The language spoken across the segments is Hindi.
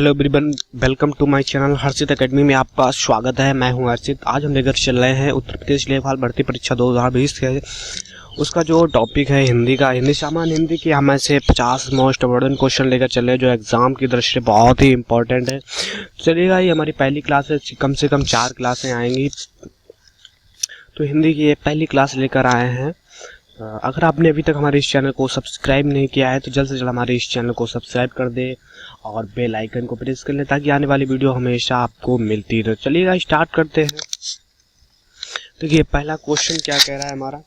Hello everyone, welcome to my channel Harshit academy में आपका स्वागत है। मैं हूं हर्षित। आज हम लेकर चल रहे हैं उत्तर प्रदेश लेखपाल भर्ती परीक्षा 2020 के उसका जो टॉपिक है हिंदी का। हिंदी सामान्य हिंदी की हम ऐसे 50 मोस्ट इम्पोर्टेंट क्वेश्चन लेकर चले जो एग्जाम की दृष्टि से बहुत ही इंपॉर्टेंट है। चलिएगा, ये हमारी पहली क्लास है, कम से कम 4 क्लासें आएंगी, तो हिंदी की ये पहली क्लास लेकर आए हैं। अगर आपने अभी तक हमारे इस चैनल को सब्सक्राइब नहीं किया है तो जल्द से जल्द हमारे इस चैनल को सब्सक्राइब कर दे और बेल आइकन को प्रेस कर ले ताकि आने वाली वीडियो हमेशा आपको मिलती रहे। चलिएगा, स्टार्ट करते हैं। देखिए, पहला क्वेश्चन क्या कह रहा है हमारा।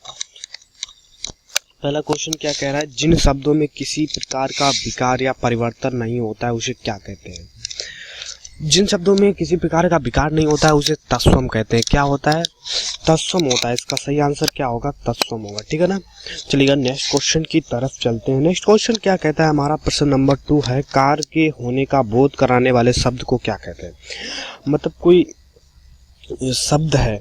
पहला क्वेश्चन क्या कह रहा है, जिन शब्दों में किसी प्रकार का विकार या परिवर्तन नहीं होता है उसे क्या कहते हैं। जिन शब्दों में किसी प्रकार का विकार नहीं होता है उसे तत्सम कहते हैं। क्या होता है? तत्सम होता है। इसका सही आंसर क्या होगा? तत्सम होगा। ठीक है ना। चलिएगा, नेक्स्ट क्वेश्चन की तरफ चलते हैं। नेक्स्ट क्वेश्चन क्या कहता है हमारा, प्रश्न नंबर 2 है, कार के होने का बोध कराने वाले शब्द को क्या कहते हैं। मतलब कोई शब्द है,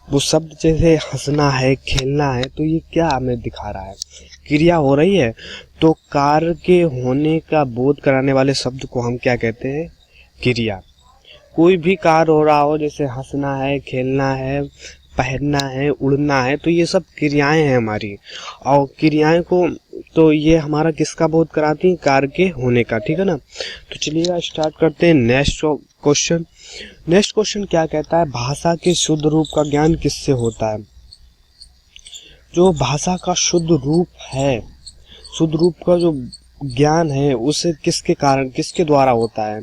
वो शब्द जैसे हंसना है, खेलना है, तो ये क्या हमें दिखा रहा है? क्रिया हो रही है। तो कार के होने का बोध कराने वाले शब्द को हम क्या कहते हैं? क्रिया। कोई भी कार्य हो रहा हो, जैसे हंसना है, खेलना है, पहनना है, उड़ना है, तो ये सब क्रियाएं हैं हमारी। और क्रियाएं को तो ये हमारा किसका बोध कराती है? कार्य के होने का। ठीक है ना। तो चलिएगा, स्टार्ट करते हैं नेक्स्ट क्वेश्चन। नेक्स्ट क्वेश्चन क्या कहता है, भाषा के शुद्ध रूप का ज्ञान किससे होता है। जो भाषा का शुद्ध रूप है, शुद्ध रूप का जो ज्ञान है, उसे किसके कारण, किसके द्वारा होता है?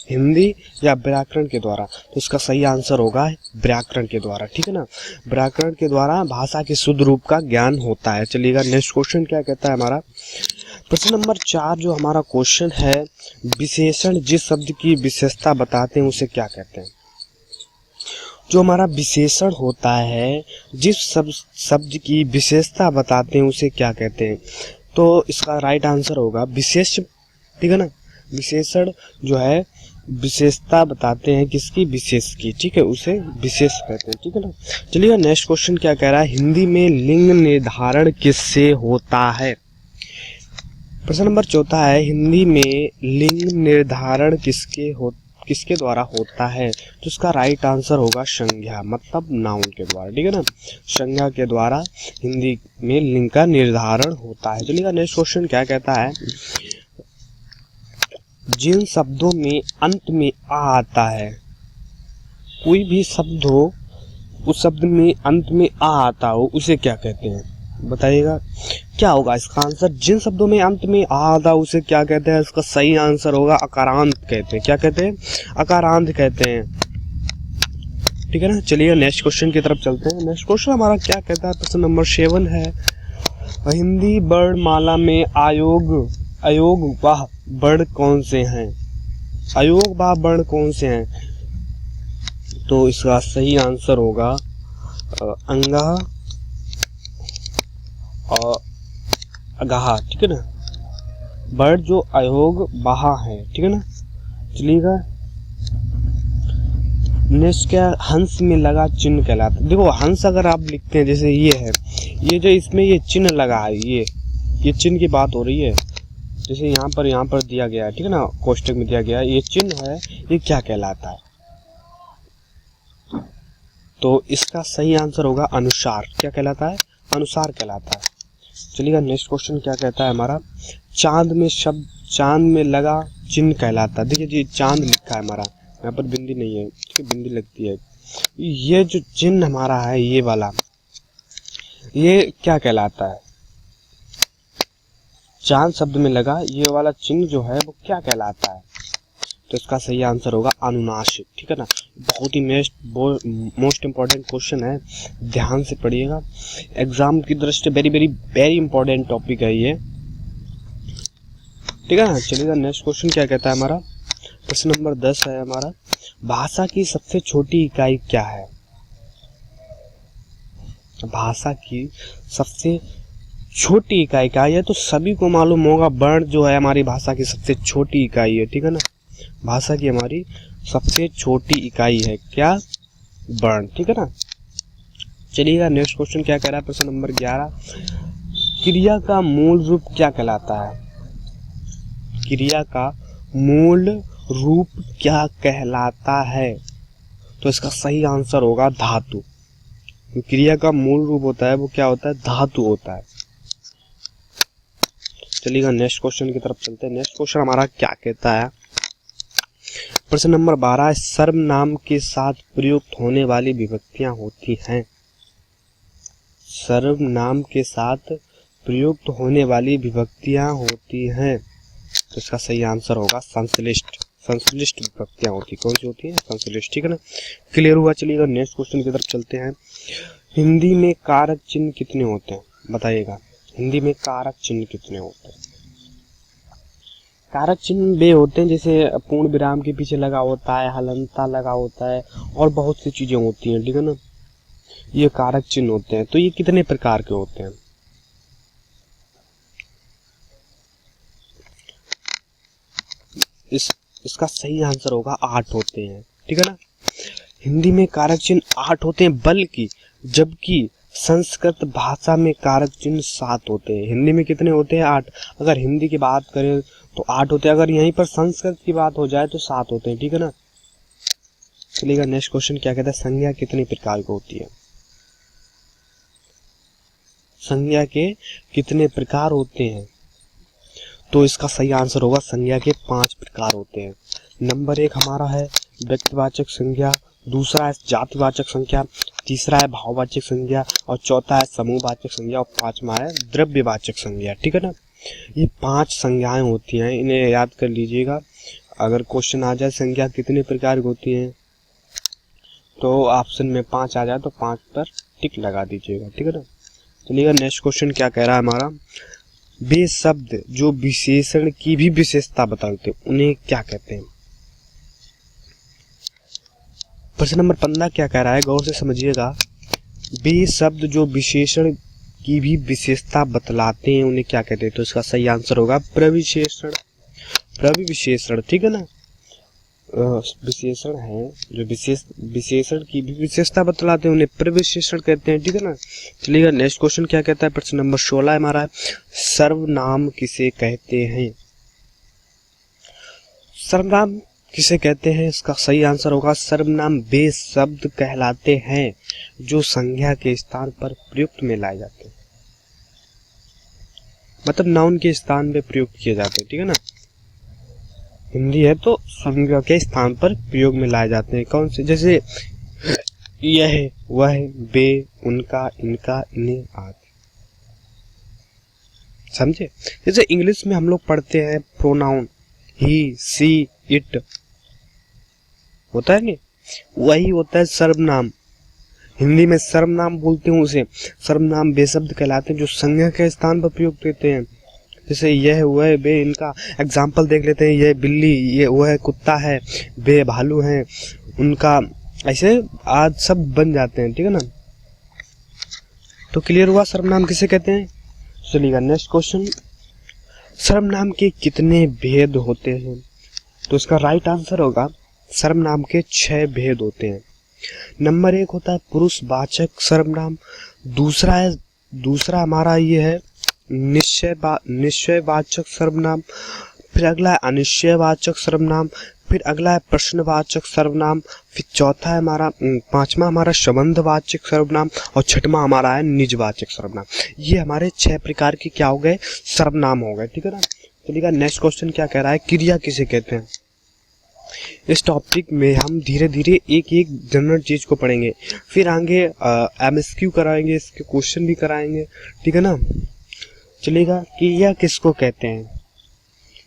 हिंदी या व्याकरण के द्वारा। तो इसका सही आंसर होगा व्याकरण के द्वारा। ठीक है ना। व्याकरण के द्वारा भाषा के शुद्ध रूप का ज्ञान होता है। चलिएगा, नेक्स्ट क्वेश्चन क्या कहता है हमारा, प्रश्न नंबर 4 जो हमारा क्वेश्चन है, विशेषण जिस शब्द की विशेषता बताते हैं उसे क्या कहते हैं। जो हमारा विशेषण होता है, जिस शब्द की विशेषता बताते हैं उसे क्या कहते हैं। तो इसका राइट आंसर होगा विशेष। ठीक है ना। विशेषण जो है विशेषता बताते हैं किसकी? विशेष की। ठीक है, उसे विशेष कहते हैं। ठीक है ना। चलिए, नेक्स्ट क्वेश्चन क्या कह रहा है, हिंदी में लिंग निर्धारण किससे होता है। प्रश्न नंबर 4 है, हिंदी में लिंग निर्धारण किसके द्वारा होता है। तो इसका राइट आंसर होगा संज्ञा, मतलब नाउन के द्वारा। ठीक है ना। संज्ञा के द्वारा हिंदी में लिंग का निर्धारण होता है। चलिएगा, नेक्स्ट क्वेश्चन क्या कहता है, जिन शब्दों में अंत में आ आता है, कोई भी शब्द हो, उस शब्द में अंत में आ आता हो, उसे क्या कहते हैं। बताइएगा क्या होगा इसका आंसर। जिन शब्दों में अंत में आ आता है उसे क्या कहते हैं। इसका सही आंसर होगा अकारांत कहते हैं। क्या कहते हैं? अकारांत कहते हैं। ठीक है ना। चलिए, नेक्स्ट क्वेश्चन की तरफ चलते हैं। नेक्स्ट क्वेश्चन हमारा क्या कहता है, प्रश्न नंबर 7 है, हिंदी वर्णमाला में अयोग वाह वर्ण कौन से हैं। अयोग वाह वर्ण कौन से हैं। तो इसका सही आंसर होगा अंगः और अगहा। ठीक है ना। वर्ण जो अयोग वाह है। ठीक है ना। चलिएगा, नेक्स्ट क्या, हंस में लगा चिन्ह कहलाता है। देखो, हंस अगर आप लिखते हैं, जैसे ये है, ये जो इसमें ये चिन्ह लगा है, ये चिन्ह की बात हो रही है। जैसे यहाँ पर दिया गया है। ठीक है ना, कोष्टक में दिया गया है, ये चिन्ह है, ये क्या कहलाता है। तो इसका सही आंसर होगा अनुसार। क्या कहलाता है? अनुसार कहलाता है। चलिएगा, नेक्स्ट क्वेश्चन क्या कहता है हमारा, चांद में लगा चिन्ह कहलाता है। देखिए जी, चांद लिखा है हमारा, यहाँ पर बिंदी नहीं है। ठीक है, बिंदी लगती है। ये जो चिन्ह हमारा है, ये वाला, ये क्या कहलाता है। चांद शब्द में लगा ये वाला चिन्ह जो है वो क्या कहलाता है। तो इसका सही आंसर होगा अनुनासिक। ठीक है ना। बहुत ही मोस्ट इम्पोर्टेंट क्वेश्चन है, ध्यान से पढ़िएगा। एग्जाम की दृष्टि very very very important topic है ये। ठीक है ना। चलिएगा, नेक्स्ट क्वेश्चन क्या कहता है हमारा, प्रश्न नंबर 10 है हमारा, भाषा की सबसे छोटी इकाई क्या है। भाषा की सबसे छोटी इकाई क्या है। तो सभी को मालूम होगा, वर्ण जो है हमारी भाषा की सबसे छोटी इकाई है। ठीक है ना। भाषा की हमारी सबसे छोटी इकाई है क्या? वर्ण। ठीक है ना। चलिएगा, नेक्स्ट क्वेश्चन क्या कह रहा है, प्रश्न नंबर 11, क्रिया का मूल रूप क्या कहलाता है। क्रिया का मूल रूप क्या कहलाता है? तो इसका सही आंसर होगा धातु। क्रिया का मूल रूप होता है वो क्या होता है? धातु होता है। चलिएगा नेक्स्ट क्वेश्चन की तरफ चलते हैं। नेक्स्ट क्वेश्चन हमारा क्या कहता है? प्रश्न नंबर 12, सर्वनाम के साथ प्रयुक्त होने वाली विभक्तियां होती हैं। सर्वनाम के साथ प्रयुक्त होने वाली विभक्तियां होती हैं। तो इसका सही आंसर होगा संश्लिष्ट। संश्लिष्ट विभक्तियां होती, कौन सी होती है? संश्लिष्ट। ठीक है ना, क्लियर हुआ। चलिएगा नेक्स्ट क्वेश्चन की तरफ चलते हैं। हिंदी में कारक चिन्ह कितने होते हैं? बताइएगा, हिंदी में कारक चिन्ह कितने होते हैं? कारक चिन्ह वे होते हैं जैसे पूर्ण विराम के पीछे लगा होता है, हलंता लगा होता है और बहुत सी चीजें होती हैं। ठीक है ना, ये कारक चिन्ह होते हैं। तो ये कितने प्रकार के होते हैं? इसका सही आंसर होगा 8 होते हैं। ठीक है ना, हिंदी में कारक चिन्ह 8 होते हैं, बल्कि जबकि संस्कृत भाषा में कारक चिन्ह 7 होते हैं। हिंदी में कितने होते हैं? 8। अगर हिंदी की बात करें तो 8 होते हैं, अगर यहीं पर संस्कृत की बात हो जाए तो 7 होते हैं। ठीक है ना, चलिएगा नेक्स्ट क्वेश्चन क्या कहता है? संज्ञा कितने प्रकार की होती है? संज्ञा के कितने प्रकार होते हैं? तो इसका सही आंसर होगा संज्ञा के 5 प्रकार होते हैं। नंबर 1 हमारा है व्यक्तिवाचक संज्ञा, दूसरा है जातिवाचक संज्ञा, तीसरा है भाववाचक संज्ञा और चौथा है समूहवाचक संज्ञा और पांचवा है द्रव्यवाचक संज्ञा। ठीक है ना, ये 5 संज्ञाएं होती हैं, इन्हें याद कर लीजिएगा। अगर क्वेश्चन आ जाए संज्ञा कितने प्रकार की होती हैं तो ऑप्शन में 5 आ जाए तो 5 पर टिक लगा दीजिएगा। ठीक है ना, चलिएगा नेक्स्ट क्वेश्चन क्या कह रहा है हमारा? वे शब्द जो विशेषण की भी विशेषता बताते हैं उन्हें क्या कहते हैं? प्रश्न नंबर 15 क्या कह रहा है? गौर से समझिएगा। वे शब्द जो विशेषण की भी विशेषता बतलाते हैं उन्हें क्या कहते हैं? तो इसका सही आंसर होगा प्रविशेषण। प्रविशेषण। ठीक है ना, विशेषण है जो विशेषण की भी विशेषता बतलाते हैं उन्हें प्रविशेषण कहते हैं। ठीक है ना, चलिएगा नेक्स्ट क्वेश्चन क्या कहता है? प्रश्न नंबर 16 हमारा है सर्वनाम किसे कहते हैं? सर्वनाम किसे कहते हैं? इसका सही आंसर होगा सर्वनाम वे शब्द कहलाते हैं जो संज्ञा के स्थान पर प्रयुक्त में लाए जाते हैं, मतलब नाउन के स्थान पे प्रयुक्त किए जाते हैं। ठीक है ना, हिंदी है तो संज्ञा के स्थान पर प्रयोग में लाए जाते हैं। कौन से? जैसे यह, वह, वे, उनका, इनका, इन्हें आदि। समझे? जैसे इंग्लिश में हम लोग पढ़ते हैं प्रोनाउन ही, सी, इट होता है नहीं, वही होता है सर्वनाम। हिंदी में सर्वनाम बोलते हैं उसे। सर्वनाम वे शब्द कहलाते हैं जो संज्ञा के स्थान पर प्रयुक्त होते हैं। जैसे यह, वह, वे, इनका। एग्जाम्पल देख लेते हैं, यह बिल्ली, ये वह कुत्ता है, वे भालू हैं, उनका, ऐसे आज सब बन जाते हैं। ठीक है ना, तो क्लियर हुआ सर्वनाम किसे कहते हैं। चलिएगा नेक्स्ट क्वेश्चन, सर्वनाम के कितने भेद होते हैं? तो इसका राइट आंसर होगा सर्वनाम के 6 भेद होते हैं। नंबर 1 होता है पुरुषवाचक सर्वनाम, दूसरा हमारा ये है निश्चयवाचक सर्वनाम, फिर अगला है अनिश्चयवाचक सर्वनाम, फिर अगला है प्रश्नवाचक सर्वनाम, फिर चौथा है हमारा, पांचवा हमारा संबंधवाचक सर्वनाम और छठवां हमारा है निजवाचक सर्वनाम। ये हमारे 6 प्रकार के क्या हो गए? सर्वनाम हो गए। ठीक है ना, चलिएगा नेक्स्ट क्वेश्चन क्या कह रहा है? क्रिया किसे कहते हैं? इस टॉपिक में हम धीरे धीरे एक एक जनरल चीज को पढ़ेंगे, फिर आगे MSQ कराएंगे, इसके क्वेश्चन भी कराएंगे। ठीक है ना, चलिएगा क्रिया किसको कहते हैं?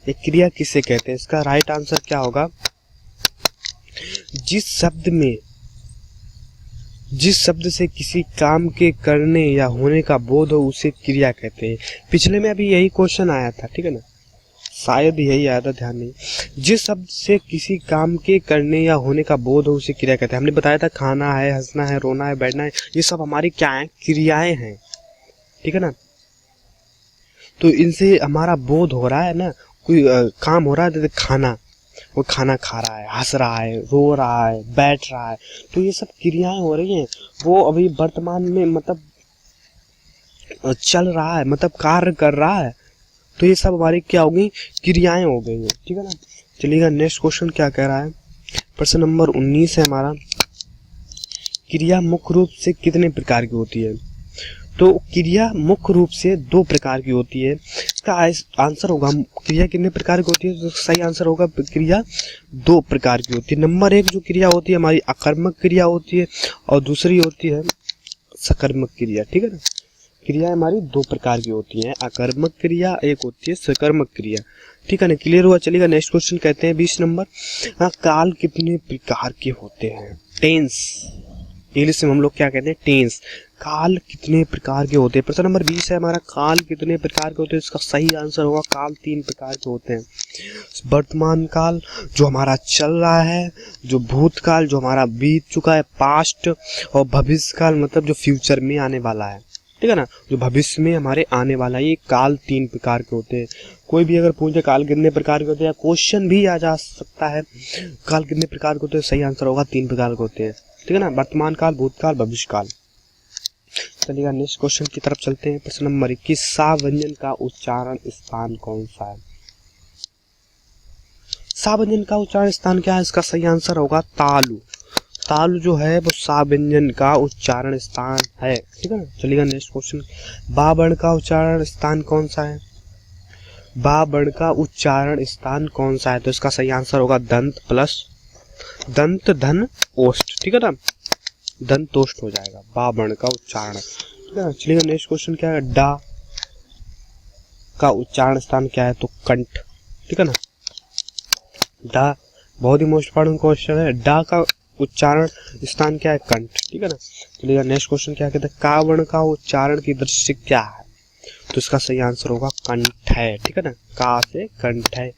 एक क्रिया किसे कहते हैं? इसका राइट आंसर क्या होगा? जिस शब्द से किसी काम के करने या होने का बोध हो उसे क्रिया कहते हैं। पिछले में अभी यही क्वेश्चन आया था। ठीक है ना, शायद यही आया था, ध्यान नहीं। जिस शब्द से किसी काम के करने या होने का बोध हो उसे क्रिया कहते हैं। हमने बताया था खाना है, हंसना है, रोना है, बैठना है, ये सब हमारी क्या है? क्रियाएं हैं। ठीक है ना, तो इनसे हमारा बोध हो रहा है ना, कोई काम हो रहा है, जैसे खाना, वो खाना खा रहा है, हंस रहा है, रो रहा है, बैठ रहा है, तो ये सब क्रियाएं हो रही हैं। वो अभी वर्तमान में मतलब चल रहा है, मतलब कार्य कर रहा है, तो ये सब हमारी क्या हो गई? क्रियाएं हो गई हैं। ठीक है ना, चलिएगा नेक्स्ट क्वेश्चन क्या कह रहा है, प्रश्न नंबर 19 है हमारा, क्रिया मुख्य रूप से कितने प्रकार की होती है? तो क्रिया मुख्य रूप से 2 प्रकार की होती है। इसका आंसर होगा क्रिया कितने प्रकार की होती है, तो सही आंसर होगा क्रिया 2 प्रकार की होती है। नंबर 1 जो क्रिया होती है हमारी अकर्मक क्रिया होती है और दूसरी होती है सकर्मक क्रिया, ठीक है ना। क्रिया हमारी 2 प्रकार की होती है, अकर्मक क्रिया, एक होती है सकर्मक क्रिया, ठीक है ना। क्लियर हुआ? चलिएगा नेक्स्ट क्वेश्चन कहते हैं 20 नंबर, काल कितने प्रकार के होते हैं? टेंस, इंग्लिश में हम लोग क्या कहते हैं? टेंस। काल कितने प्रकार के होते हैं? प्रश्न नंबर 20 है हमारा, काल कितने प्रकार के होते हैं? इसका सही आंसर होगा काल 3 प्रकार के होते हैं। वर्तमान काल जो हमारा चल रहा है, जो भूतकाल जो हमारा बीत चुका है पास्ट, और भविष्य काल मतलब जो फ्यूचर में आने वाला है, ठीक है ना, जो भविष्य में हमारे आने वाला है। ये काल 3 प्रकार के होते हैं। कोई भी अगर पूछे काल कितने प्रकार के होते हैं, क्वेश्चन भी आ जा सकता है काल कितने प्रकार के होते हैं, सही आंसर होगा 3 प्रकार के होते हैं, ठीक है ना, वर्तमान काल, भूतकाल, भविष्य काल। चलिएगा नेक्स्ट क्वेश्चन की तरफ चलते हैं। प्रश्न नंबर 21, सा व्यंजन का उच्चारण स्थान कौन सा है? सा व्यंजन का उच्चारण स्थान क्या है? इसका सही आंसर होगा तालु। तालु जो है वो सा व्यंजन का उच्चारण स्थान है, ठीक है ना। चलिएगा नेक्स्ट क्वेश्चन, बा वर्ण का उच्चारण स्थान कौन सा है? बा वर्ण का उच्चारण स्थान कौन सा है? तो इसका सही आंसर होगा दंत प्लस दंत धन ओष्ठ, ठीक है ना, दंतोष्ठ हो जाएगा बा वर्ण का उच्चारण, ठीक है ना। चलिएगा नेक्स्ट क्वेश्चन क्या है, डा का उच्चारण स्थान क्या है? तो कंठ, ठीक है ना। डा बहुत ही मोस्ट इंपॉर्टेंट क्वेश्चन है, डा का उच्चारण स्थान क्या है? कंठ, ठीक है ना। चलिएगा नेक्स्ट क्वेश्चन क्या कहते हैं, का वर्ण का उच्चारण की दृष्टि क्या है? तो इसका सही आंसर होगा कंठ है, ठीक है ना, का से कंठ है।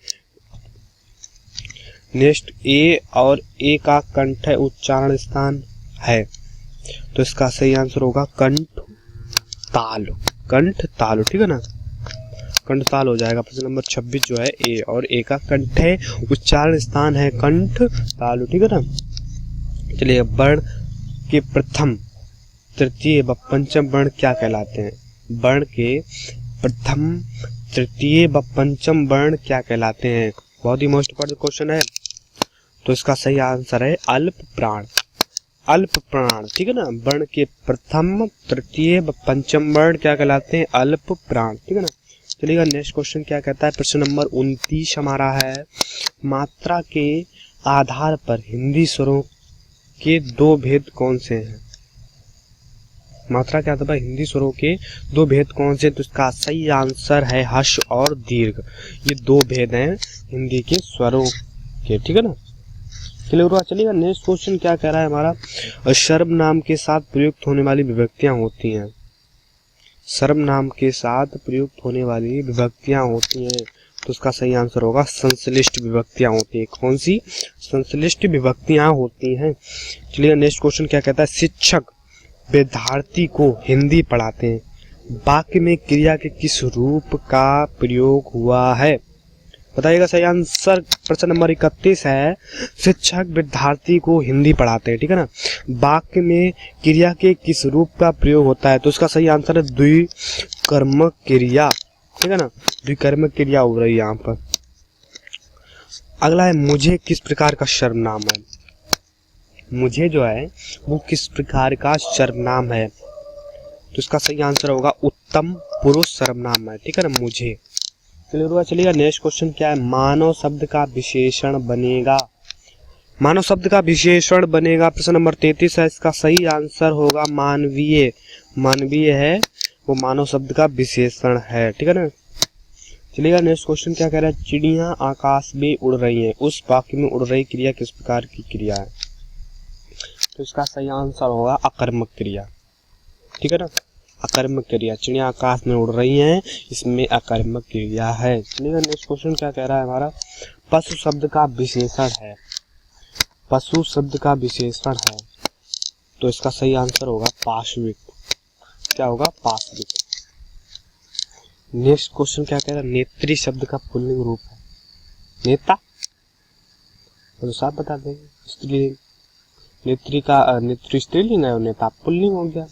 नेक्स्ट ए और ए का कंठ है उच्चारण स्थान है, तो इसका सही आंसर होगा कंठ तालु, कंठ तालु, ठीक है ना, कंठ ताल हो जाएगा। प्रश्न नंबर 26 जो है ए और ए का कंठ है उच्चारण स्थान है कंठ तालु, ठीक है ना। चलिए वर्ण के प्रथम, तृतीय व पंचम वर्ण क्या कहलाते हैं? वर्ण के प्रथम, तृतीय व पंचम वर्ण क्या कहलाते हैं? बहुत ही मोस्ट इंपॉर्टेंट क्वेश्चन है, तो इसका सही आंसर है अल्प प्राण, अल्प प्राण, ठीक है ना। वर्ण के प्रथम, तृतीय व पंचम वर्ण क्या कहलाते हैं? अल्प प्राण, ठीक है ना। चलिएगा नेक्स्ट क्वेश्चन क्या कहता है, प्रश्न नंबर 29 हमारा है, मात्रा के आधार पर हिंदी स्वरों के 2 भेद कौन से हैं? मात्रा के आधार पर हिंदी स्वरों के 2 भेद कौन से? तो इसका सही आंसर है हर्ष और दीर्घ, ये 2 भेद हैं हिंदी के स्वरों के, ठीक है ना। चलिएगा नेक्स्ट क्वेश्चन क्या कह रहा है हमारा, सर्वनाम के साथ प्रयुक्त होने वाली विभक्तियां होती हैं, सर्वनाम के साथ प्रयुक्त होने वाली विभक्तियां होती हैं, तो उसका सही आंसर होगा संश्लिष्ट विभक्तियां होती हैं। कौन सी? संश्लिष्ट विभक्तियां होती हैं। चलिए नेक्स्ट क्वेश्चन क्या कहता है, शिक्षक विद्यार्थी को हिंदी पढ़ाते हैं, वाक्य में क्रिया के किस रूप का प्रयोग हुआ है? बताइएगा सही आंसर। प्रश्न नंबर 31 है, शिक्षक विद्यार्थी को हिंदी पढ़ाते हैं, ठीक है ना, वाक्य में क्रिया के किस रूप का प्रयोग होता है? तो उसका सही आंसर है द्विकर्मक क्रिया, ठीक है ना, द्विकर्मक क्रिया हो रही है यहाँ पर। अगला है, मुझे किस प्रकार का सर्वनाम है? मुझे जो है वो किस प्रकार का सर्वनाम है? तो इसका सही आंसर होगा उत्तम पुरुष सर्वनाम है, ठीक है ना, मुझे। चलिएगा नेक्स्ट क्वेश्चन क्या है, मानव शब्द का विशेषण बनेगा, मानव शब्द का विशेषण बनेगा। प्रश्न नंबर 33 है, इसका सही आंसर होगा मानवीय, मानवीय है वो मानव शब्द का विशेषण है, ठीक है ना। चलिएगा नेक्स्ट क्वेश्चन क्या कह रहा है, चिड़िया आकाश में उड़ रही हैं, उस वाक्य में उड़ रही क्रिया किस प्रकार की क्रिया है? तो इसका सही आंसर होगा अकर्मक क्रिया, ठीक है ना, अकर्मक क्रिया। चिड़िया आकाश में उड़ रही हैं, इसमें अकर्मक क्रिया है। चलिएगा नेक्स्ट क्वेश्चन क्या कह रहा है हमारा, पशु शब्द का विशेषण है, पशु शब्द का विशेषण है, तो इसका सही आंसर होगा पाशविक, क्या होगा? पाशविक। नेक्स्ट क्वेश्चन क्या कह रहा है, नेत्री शब्द का पुल्लिंग रूप है, नेता, तो साफ बता देंगे, स्त्रीलिंग, नेत्री का नेत्री स्त्रीलिंग है और नेता पुल्लिंग हो गया,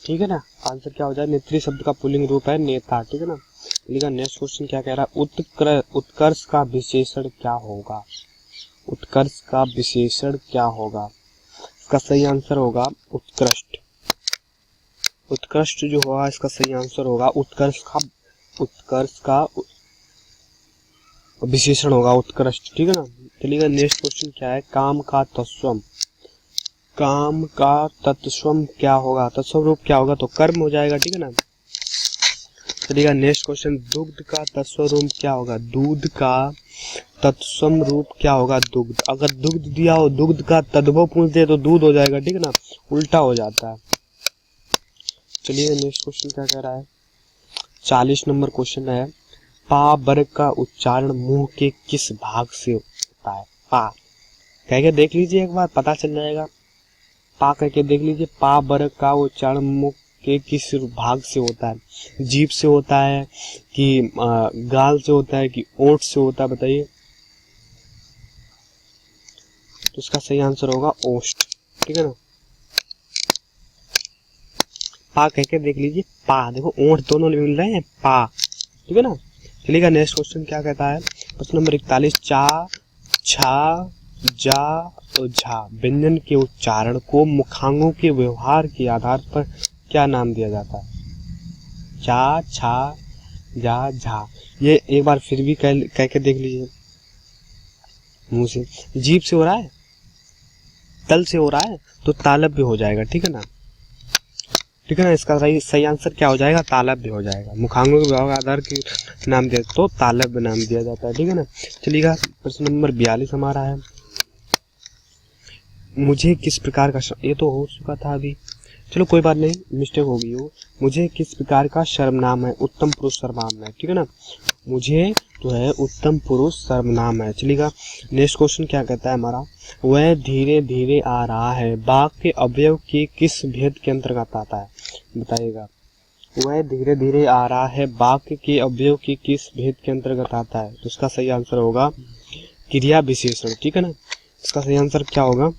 ठीक है ना। आंसर क्या हो जाए, नेत्री शब्द का पुल्लिंग रूप है नेता, ठीक है ना। चलिएगा नेक्स्ट क्वेश्चन क्या कह रहा है, उत्कर्ष का विशेषण क्या होगा, उत्कर्ष का विशेषण क्या होगा। इसका सही आंसर होगा उत्कृष्ट। उत्कृष्ट जो होगा इसका सही आंसर होगा उत्कर्ष का विशेषण होगा उत्कृष्ट, ठीक है ना। चलिएगा नेक्स्ट क्वेश्चन क्या है, काम का तत्सम, काम का तत्सम क्या होगा, तत्सम रूप क्या होगा, तो कर्म हो जाएगा, ठीक है ना। चलिएगा नेक्स्ट क्वेश्चन, दुग्ध का तत्सम रूप क्या होगा, दूध का तत्सम रूप क्या होगा, दुग्ध। अगर दुग्ध दिया हो, दुग्ध का तद्भव पूछ दे तो दूध हो जाएगा, ठीक है ना, उल्टा हो जाता है। चलिए नेक्स्ट क्वेश्चन क्या कह रहा है, 40 नंबर क्वेश्चन है, पा वर्ग का उच्चारण मुंह के किस भाग से होता है। पा कह के देख लीजिए, एक बार पता चल जाएगा। पा कह के देख लीजिए, पा वर्ग का उच्चारण मुंह के किस भाग से होता है, जीभ से होता है कि गाल से होता है कि ओंठ से होता है, बताइए। तो इसका सही आंसर होगा ओष्ठ, ठीक है ना। पा कह के देख लीजिए, पा देखो ओंठ दोनों मिल रहे हैं, पा, ठीक है ना। चलिएगा नेक्स्ट क्वेश्चन क्या कहता है, प्रश्न नंबर 41, चा, छा, जा और झा व्यंजन के उच्चारण को मुखांगों के व्यवहार के आधार पर क्या नाम दिया जाता है। चा, छा, जा, झा, ये एक बार फिर भी कह के देख लीजिए, मुंह से, जीभ से हो रहा है, तल से हो रहा है तो तालव्य हो जाएगा, ठीक है ना, ठीक है ना। इसका सही आंसर क्या हो जाएगा, तालव्य हो जाएगा। मुखांगों के व्यवहार आधार के नाम दिया तो तालव्य नाम दिया जाता है, ठीक है ना। चलिएगा प्रश्न नंबर 42 हमारा है, मुझे किस प्रकार का, ये तो हो चुका था अभी, चलो कोई बात नहीं, मिस्टेक हो गई हो। मुझे किस प्रकार का सर्वनाम है, उत्तम पुरुष सर्वनाम है, ठीक है ना। मुझे तो है उत्तम पुरुष सर्वनाम है। चलिएगा नेक्स्ट क्वेश्चन क्या कहता है हमारा, वह धीरे धीरे आ रहा है वाक्य के अवयव के किस भेद के अंतर्गत आता है, बताइएगा। वह धीरे धीरे आ रहा है वाक्य के अवयव के किस भेद के अंतर्गत आता है, तो इसका सही आंसर होगा क्रिया विशेषण, ठीक है ना। इसका सही आंसर क्या होगा,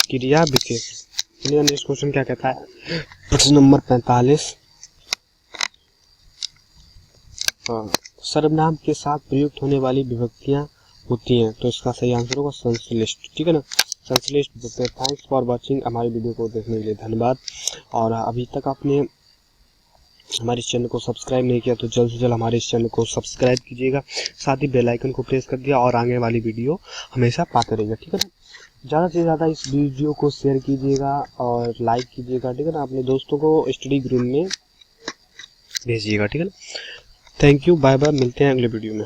क्रिया विशेषण। चलिए नेक्स्ट क्वेश्चन क्या कहता है, प्रश्न नंबर 45, सर्वनाम के साथ प्रयुक्त होने वाली विभक्तियां होती हैं, तो इसका सही आंसर होगा संश्लिष्ट, ठीक है ना, संश्लिष्ट विभक्ति। थैंक्स फॉर वाचिंग, हमारी वीडियो को देखने के लिए धन्यवाद। और अभी तक आपने हमारे इस चैनल को सब्सक्राइब नहीं किया तो जल्द से जल्द हमारे इस चैनल को सब्सक्राइब कीजिएगा, साथ ही बेल आइकन को प्रेस कर दिया और आगे वाली वीडियो हमेशा पाते रहिएगा, ठीक है ना। ज़्यादा से ज़्यादा इस वीडियो को शेयर कीजिएगा और लाइक कीजिएगा, ठीक है ना। अपने दोस्तों को स्टडी ग्रुप में भेजिएगा, ठीक है ना। थैंक यू, बाय बाय, मिलते हैं अगले वीडियो में।